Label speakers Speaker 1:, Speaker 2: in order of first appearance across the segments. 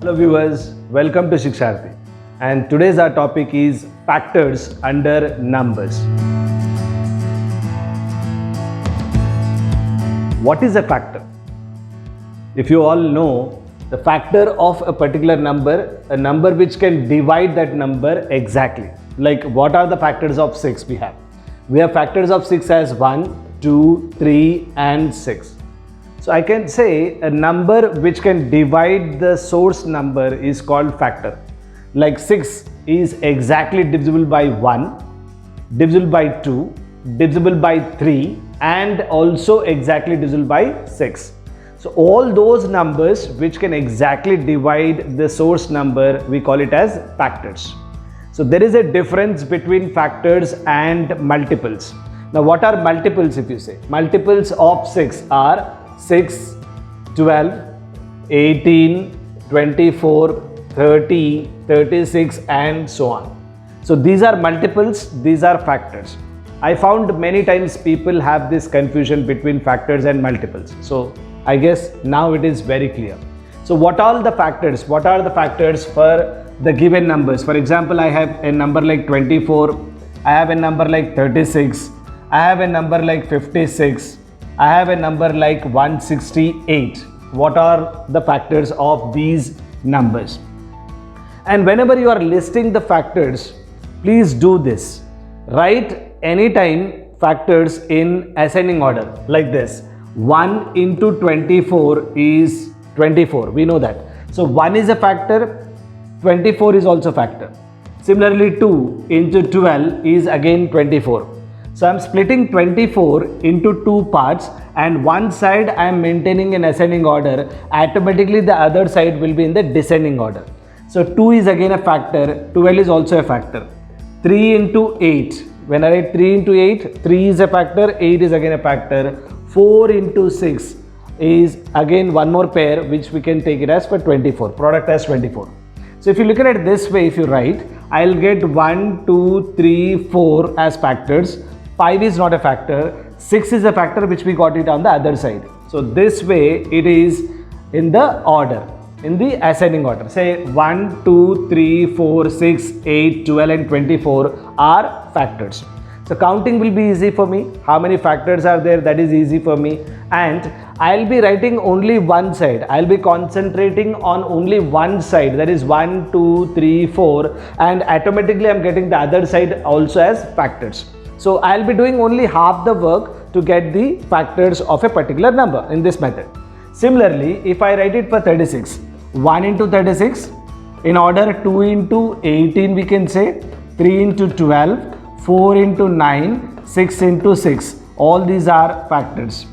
Speaker 1: Hello viewers, welcome to Shiksharthi, and today's our topic is factors under numbers. What is a factor? If you all know, the factor of a particular number, a number which can divide that number exactly. Like what are the factors of 6 we have? We have factors of 6 as 1, 2, 3 and 6. So I can say a number which can divide the source number is called factor. Like 6 is exactly divisible by 1, divisible by 2, divisible by 3 and also exactly divisible by 6. So all those numbers which can exactly divide the source number, we call it as factors. So there is a difference between factors and multiples. Now what are multiples if you say? Multiples of 6 are 6, 12, 18, 24, 30, 36 and so on. So these are multiples, these are factors. I found many times people have this confusion between factors and multiples. So I guess now it is very clear. So what are the factors? What are the factors for the given numbers? For example, I have a number like 24, I have a number like 36, I have a number like 56, I have a number like 168. What are the factors of these numbers? And whenever you are listing the factors, please do this. Write anytime factors in ascending order like this. 1 into 24 is 24. We know that. So 1 is a factor, 24 is also a factor. Similarly, 2 into 12 is again 24. So I am splitting 24 into two parts, and one side I am maintaining in ascending order. Automatically the other side will be in the descending order. So 2 is again a factor, 12 is also a factor. 3 into 8, when I write 3 into 8, 3 is a factor, 8 is again a factor. 4 into 6 is again one more pair which we can take it as for 24, product as 24. So if you look at it this way, if you write, I'll get 1, 2, 3, 4 as factors. 5 is not a factor, 6 is a factor which we got it on the other side. So this way it is in the order, in the ascending order. Say 1, 2, 3, 4, 6, 8, 12 and 24 are factors. So counting will be easy for me. How many factors are there? That is easy for me. And I'll be writing only one side. I'll be concentrating on only one side. That is 1, 2, 3, 4 and automatically I'm getting the other side also as factors. So I'll be doing only half the work to get the factors of a particular number in this method. Similarly, if I write it for 36, 1 into 36, in order 2 into 18 we can say, 3 into 12, 4 into 9, 6 into 6. All these are factors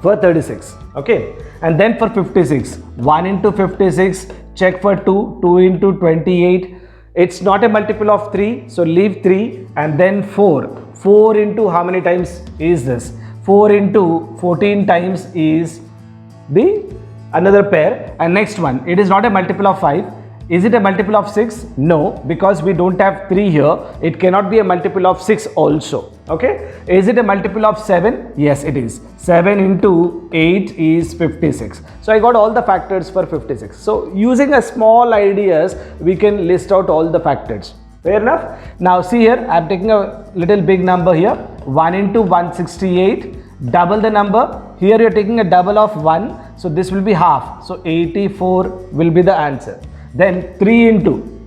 Speaker 1: for 36. Okay. And then for 56, 1 into 56, check for 2, 2 into 28. It's not a multiple of 3, so leave 3 and then 4. 4 into how many times is this? 4 into 14 times is the another pair. And next one, it is not a multiple of 5. Is it a multiple of 6? No, because we don't have 3 here. It cannot be a multiple of 6 also. Okay. Is it a multiple of 7? Yes, it is. 7 into 8 is 56. So I got all the factors for 56. So using a small ideas, we can list out all the factors. Fair enough? Now see here, I am taking a little big number here. 1 into 168. Double the number. Here you are taking a double of 1. So this will be half. So 84 will be the answer. Then 3 into,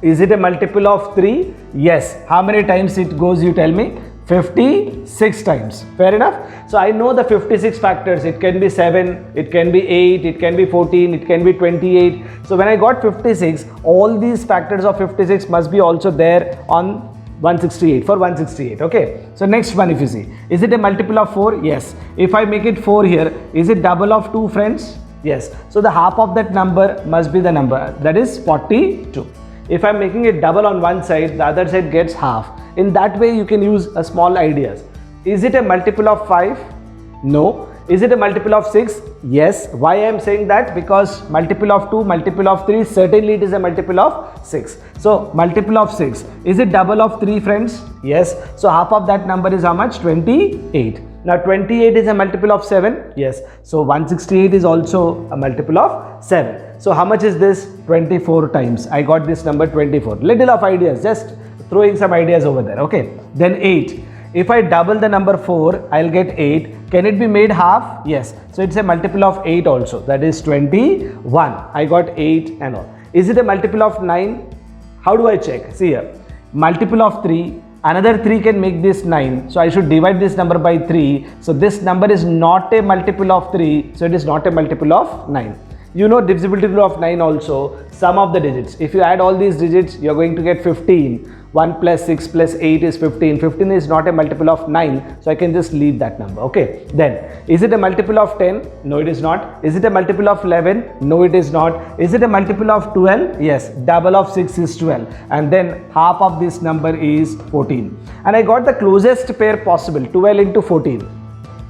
Speaker 1: is it a multiple of 3? Yes. How many times it goes, you tell me? 56 times. Fair enough? So I know the 56 factors. It can be 7, it can be 8, it can be 14, it can be 28. So when I got 56, all these factors of 56 must be also there on 168, for 168. Okay. So next one, if you see, is it a multiple of 4? Yes. If I make it 4 here, is it double of 2 friends? Yes. So the half of that number must be the number, that is 42. If I am making it double on one side, the other side gets half. In that way you can use a small ideas. Is it a multiple of 5? No. Is it a multiple of 6? Yes. Why I am saying that? Because multiple of 2, multiple of 3, certainly it is a multiple of 6. So multiple of 6. Is it double of 3 friends? Yes. So half of that number is how much? 28. Now 28 is a multiple of 7. Yes. So 168 is also a multiple of 7. So how much is this? 24 times. I got this number 24. Little of ideas, just throwing some ideas over there. Okay. Then 8. If I double the number 4, I'll get 8. Can it be made half? Yes. So it's a multiple of 8 also. That is 21. I got 8 and all. Is it a multiple of 9? How do I check? See here. Multiple of 3. Another 3 can make this 9. So I should divide this number by 3. So this number is not a multiple of 3. So it is not a multiple of 9. You know divisibility rule of 9 also. Sum of the digits. If you add all these digits, you are going to get 15. 1 plus 6 plus 8 is 15. 15 is not a multiple of 9. So I can just leave that number. Okay. Then, is it a multiple of 10? No, it is not. Is it a multiple of 11? No, it is not. Is it a multiple of 12? Yes. Double of 6 is 12. And then half of this number is 14. And I got the closest pair possible. 12 into 14.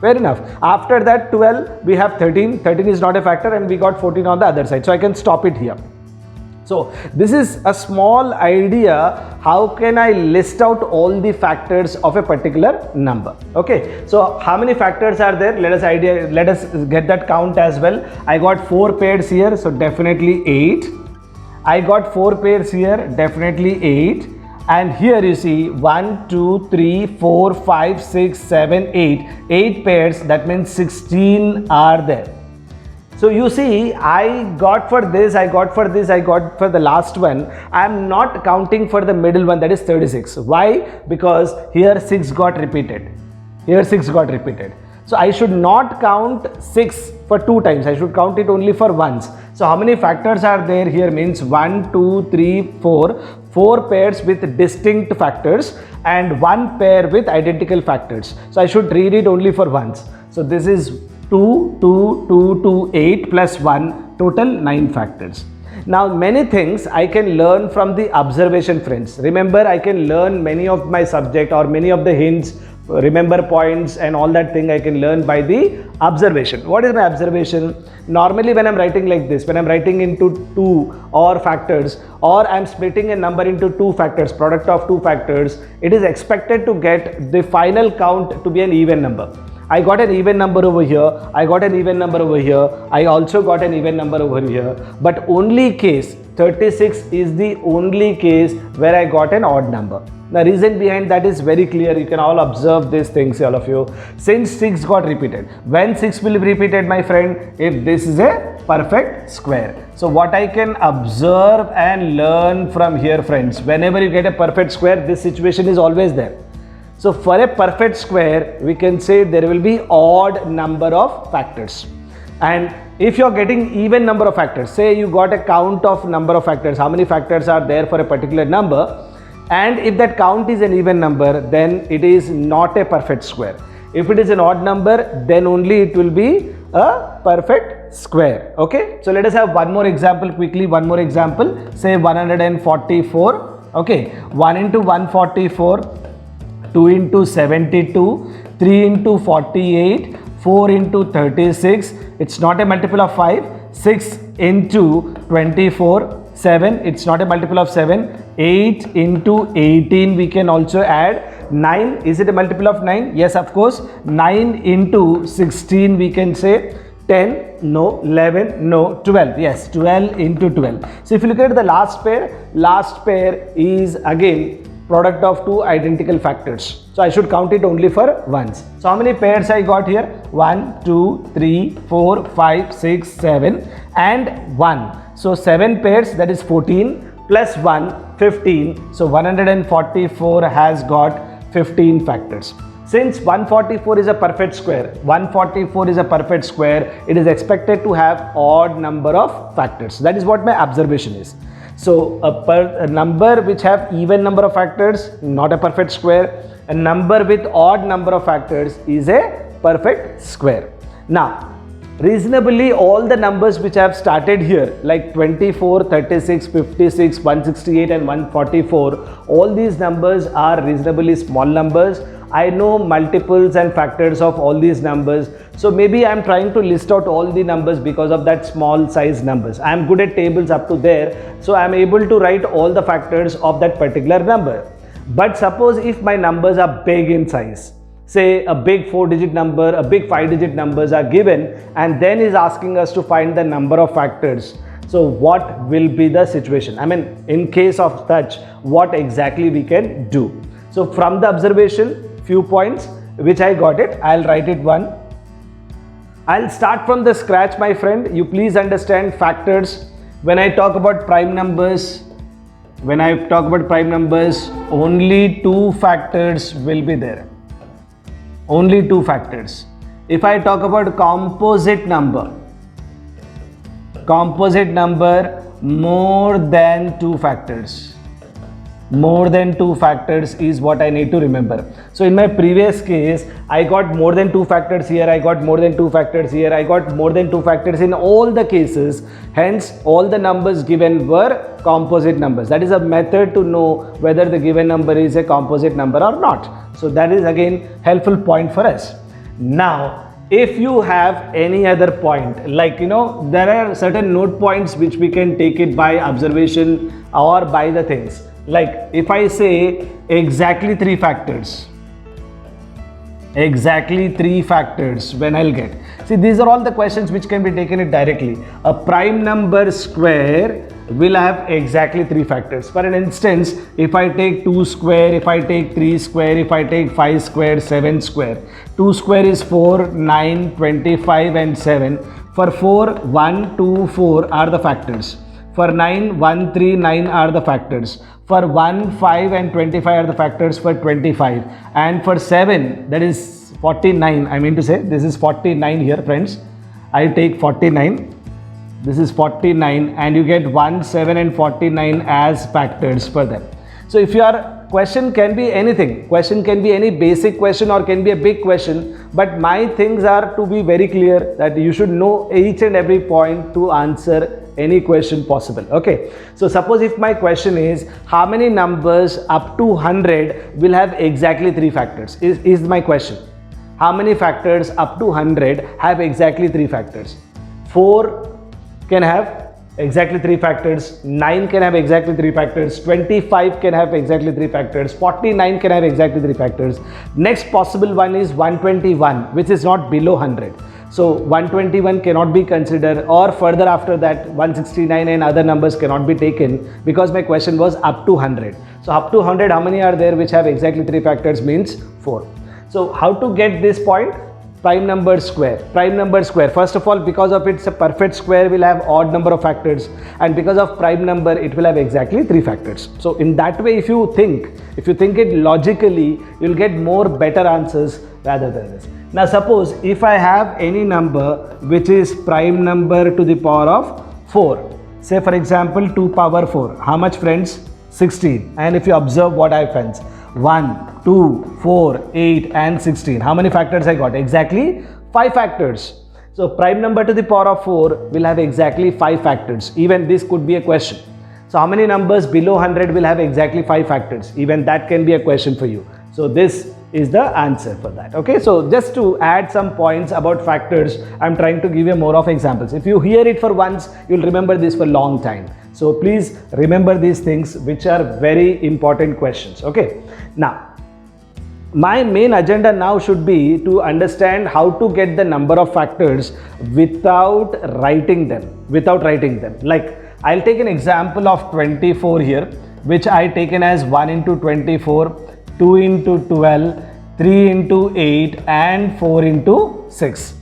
Speaker 1: Fair enough. After that 12, we have 13. 13 is not a factor and we got 14 on the other side. So I can stop it here. So this is a small idea. How can I list out all the factors of a particular number? Okay. So how many factors are there? Let us get that count as well. I got 4 pairs here. So definitely 8. I got 4 pairs here. Definitely 8. And here you see 1, 2, 3, 4, 5, 6, 7, 8. 8 pairs. That means 16 are there. So you see, I got for this, I got for this, I got for the last one. I am not counting for the middle one, that is 36. Why? Because here 6 got repeated. Here 6 got repeated. So I should not count 6 for 2 times. I should count it only for once. So how many factors are there here? Means 1, 2, 3, 4. 4 pairs with distinct factors and 1 pair with identical factors. So I should read it only for once. So this is 2, 2, 2, 2, 8 plus 1, total 9 factors. Now many things I can learn from the observation, friends. Remember, I can learn many of my subject or many of the hints, remember points and all that thing I can learn by the observation. What is my observation? Normally when I'm writing like this, when I'm writing into 2 or factors, or I'm splitting a number into 2 factors, product of 2 factors, it is expected to get the final count to be an even number. I got an even number over here, I got an even number over here, I also got an even number over here, but only case 36 is the only case where I got an odd number. The reason behind that is very clear. You can all observe these things, all of you. Since 6 got repeated, when 6 will be repeated, my friend, if this is a perfect square. So what I can observe and learn from here, friends, whenever you get a perfect square, this situation is always there. So for a perfect square, we can say there will be odd number of factors. And if you are getting even number of factors, say you got a count of number of factors, how many factors are there for a particular number, and if that count is an even number, then it is not a perfect square. If it is an odd number, then only it will be a perfect square. Okay. So let us have one more example quickly. One more example. Say 144. Okay. 1 into 144. 2 into 72, 3 into 48, 4 into 36, it's not a multiple of 5, 6 into 24, 7, it's not a multiple of 7, 8 into 18, we can also add, 9, is it a multiple of 9? Yes, of course, 9 into 16, we can say, 10, no, 11, no, 12, yes, 12 into 12. So if you look at the last pair is again product of 2 identical factors. So I should count it only for once. So how many pairs I got here? 1, 2, 3, 4, 5, 6, 7 and 1. So 7 pairs, that is 14 plus 1, 15. So 144 has got 15 factors. Since 144 is a perfect square, it is expected to have odd number of factors. That is what my observation is. So a number which have even number of factors, not a perfect square. A number with odd number of factors is a perfect square. Now, reasonably all the numbers which I have started here, like 24, 36, 56, 168 and 144, all these numbers are reasonably small numbers. I know multiples and factors of all these numbers. So maybe I am trying to list out all the numbers because of that small size numbers. I am good at tables up to there. So I am able to write all the factors of that particular number. But suppose if my numbers are big in size, say a big 4-digit number, a big 5-digit numbers are given and then is asking us to find the number of factors, So what will be the situation? I mean, in case of such, what exactly we can do? So from the observation, few points which I got it, I'll write it one. I'll start from the scratch, my friend. You please understand factors. When I talk about prime numbers, only two factors will be there. Only two factors. If I talk about composite number, more than two factors. More than two factors is what I need to remember. So in my previous case, I got more than two factors here, I got more than two factors here, I got more than two factors in all the cases. Hence, all the numbers given were composite numbers. That is a method to know whether the given number is a composite number or not. So that is again helpful point for us. Now, if you have any other point, like there are certain note points which we can take it by observation or by the things. Like if I say exactly three factors, when I'll get. See, these are all the questions which can be taken it directly. A prime number square will have exactly three factors. For an instance, if I take 2 square, if I take 3 square, if I take 5 square, 7 square. 2 square is 4, 9, 25 and 7. For 4, 1, 2, 4 are the factors. For 9, 1, 3, 9 are the factors. For 1, 5 and 25 are the factors for 25. And for 7, that is 49. I mean to say, this is 49 here, friends. I take 49. This is 49 and you get 1, 7 and 49 as factors for them. So if your question can be anything, question can be any basic question or can be a big question, but my things are to be very clear that you should know each and every point to answer any question possible. Okay, so suppose if my question is how many numbers up to 100 will have exactly three factors is my question. How many factors up to 100 have exactly three factors? 4 can have exactly three factors, 9 can have exactly three factors, 25 can have exactly three factors, 49 can have exactly three factors. Next possible one is 121, which is not below 100. So 121 cannot be considered, or further after that 169 and other numbers cannot be taken because my question was up to 100. So up to 100, how many are there which have exactly three factors? Means 4. So how to get this point? Prime number square. First of all, because of it's a perfect square, will have odd number of factors, and because of prime number, it will have exactly three factors. So in that way, if you think it logically, you'll get more better answers rather than this. Now suppose if I have any number which is prime number to the power of 4, say for example 2 power 4, how much, friends? 16. And if you observe what I find, 1, 2, 4, 8 and 16. How many factors I got? Exactly 5 factors. So prime number to the power of 4 will have exactly 5 factors. Even this could be a question. So how many numbers below 100 will have exactly 5 factors? Even that can be a question for you. So this is the answer for that. Okay, so just to add some points about factors, I'm trying to give you more of examples. If you hear it for once, you'll remember this for a long time. So please remember these things, which are very important questions. Okay, now my main agenda now should be to understand how to get the number of factors without writing them. Like I'll take an example of 24 here, which I taken as 1 into 24, 2 into 12, 3 into 8 and 4 into 6.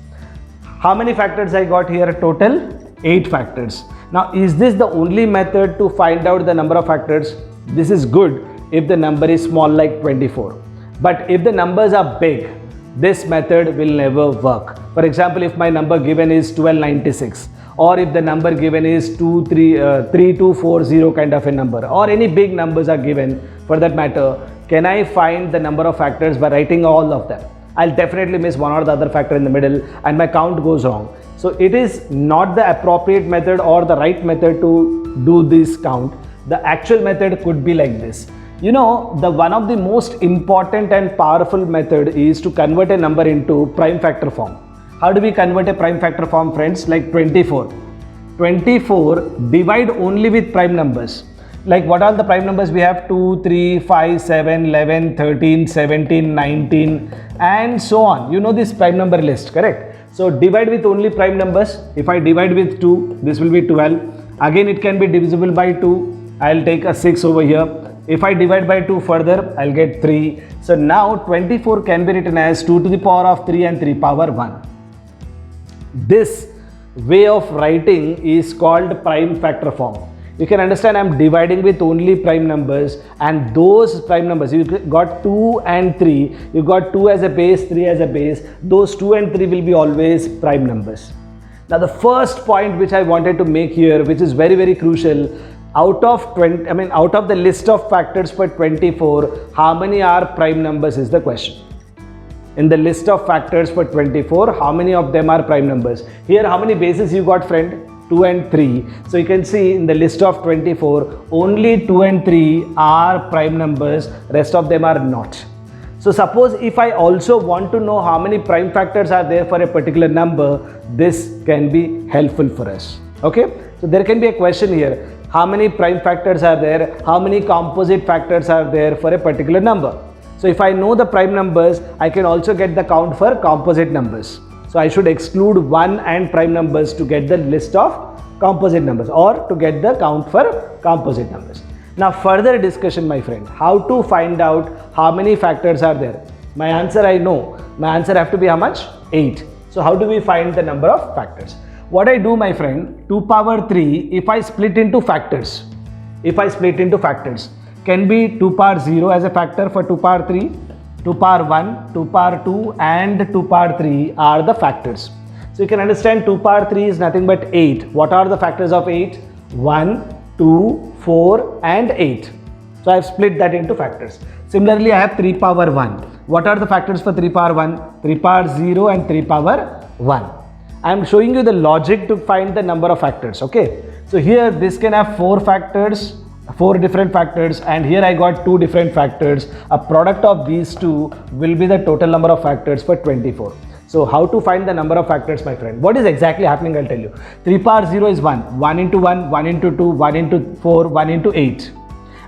Speaker 1: How many factors I got here? Total 8 factors. Now, is this the only method to find out the number of factors? This is good if the number is small like 24. But if the numbers are big, this method will never work. For example, if my number given is 1296, or if the number given is 3240 kind of a number, or any big numbers are given for that matter, can I find the number of factors by writing all of them? I'll definitely miss one or the other factor in the middle and my count goes wrong. So it is not the appropriate method or the right method to do this count. The actual method could be like this. You know, the one of the most important and powerful method is to convert a number into prime factor form. How do we convert a prime factor form, friends? Like 24. 24 divide only with prime numbers. Like what are the prime numbers we have? 2, 3, 5, 7, 11, 13, 17, 19 and so on. You know this prime number list, correct? So divide with only prime numbers. If I divide with 2, this will be 12. Again, it can be divisible by 2. I'll take a 6 over here. If I divide by 2 further, I'll get 3. So now 24 can be written as 2 to the power of 3 and 3 power 1. This way of writing is called prime factor form. You can understand I'm dividing with only prime numbers, and those prime numbers, you got 2 and 3, you got 2 as a base, 3 as a base, those 2 and 3 will be always prime numbers. Now the first point which I wanted to make here, which is very, very crucial, out of the list of factors for 24, how many are prime numbers is the question. In the list of factors for 24, how many of them are prime numbers? Here, how many bases you got, friend? 2 and 3. So you can see in the list of 24, only 2 and 3 are prime numbers, rest of them are not. So suppose if I also want to know how many prime factors are there for a particular number, this can be helpful for us. Okay, so there can be a question here. How many prime factors are there? How many composite factors are there for a particular number? So if I know the prime numbers, I can also get the count for composite numbers. So I should exclude 1 and prime numbers to get the list of composite numbers, or to get the count for composite numbers. Now further discussion, my friend, how to find out how many factors are there? My answer I know. My answer have to be how much? 8. So how do we find the number of factors? What I do, my friend, 2 power 3, if I split into factors, can be 2 power 0 as a factor for 2 power 3, 2 power 1, 2 power 2 and 2 power 3 are the factors. So you can understand 2 power 3 is nothing but 8. What are the factors of 8? 1, 2, 4 and 8. So I have split that into factors. Similarly, I have 3 power 1. What are the factors for 3 power 1? 3 power 0 and 3 power 1. I am showing you the logic to find the number of factors. Okay. So here this can have 4 factors, 4 different factors, and here I got 2 different factors. A product of these two will be the total number of factors for 24. So how to find the number of factors, my friend? What is exactly happening? I'll tell you. 3 power 0 is 1. 1 into 1, 1 into 2, 1 into 4, 1 into 8.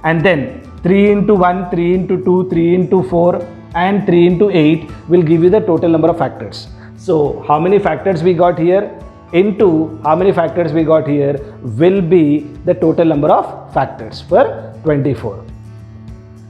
Speaker 1: And then 3 into 1, 3 into 2, 3 into 4 and 3 into 8 will give you the total number of factors. So how many factors we got here into how many factors we got here will be the total number of factors for 24.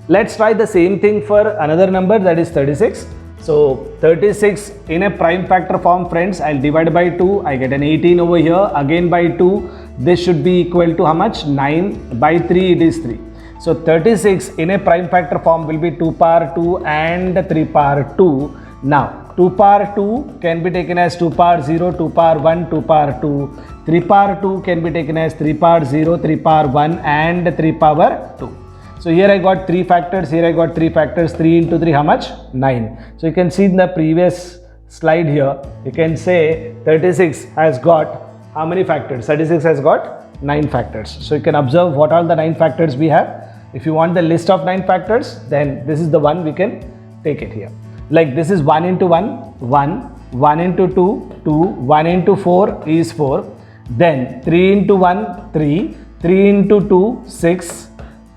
Speaker 1: Let's try the same thing for another number, that is 36. So 36 in a prime factor form, friends, I'll divide by 2. I get an 18 over here, again by 2. This should be equal to how much? 9. By 3 it is 3. So 36 in a prime factor form will be 2 power 2 and 3 power 2. Now 2 power 2 can be taken as 2 power 0, 2 power 1, 2 power 2. 3 power 2 can be taken as 3 power 0, 3 power 1 and 3 power 2. So here I got 3 factors, here I got 3 factors, 3 into 3 how much? 9. So you can see in the previous slide here, you can say 36 has got how many factors? 36 has got 9 factors. So you can observe what are the 9 factors we have. If you want the list of 9 factors, then this is the one we can take it here. Like this is 1 into 1, 1, 1 into 2, 2, 1 into 4 is 4. Then 3 into 1, 3, 3 into 2, 6,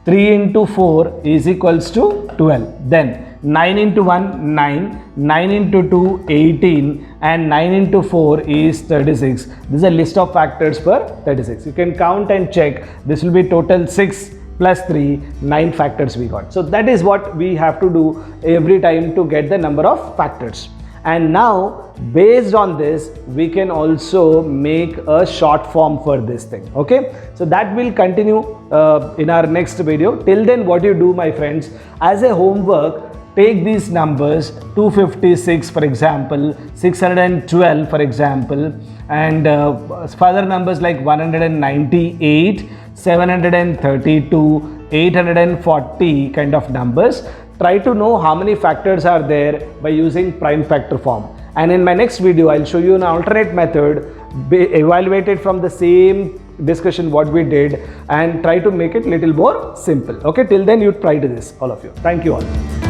Speaker 1: 3 into 4 is equals to 12. Then 9 into 1, 9, 9 into 2, 18 and 9 into 4 is 36. This is a list of factors for 36. You can count and check. This will be total 6 plus 3, 9 factors we got. So that is what we have to do every time to get the number of factors. And now based on this, we can also make a short form for this thing. Okay, so that will continue in our next video. Till then, what you do, my friends, as a homework, take these numbers 256 for example, 612 for example, and further numbers like 198, 732, 840 kind of numbers. Try to know how many factors are there by using prime factor form. And in my next video, I'll show you an alternate method evaluated from the same discussion what we did and try to make it little more simple. Okay, till then you try to this, all of you. Thank you all.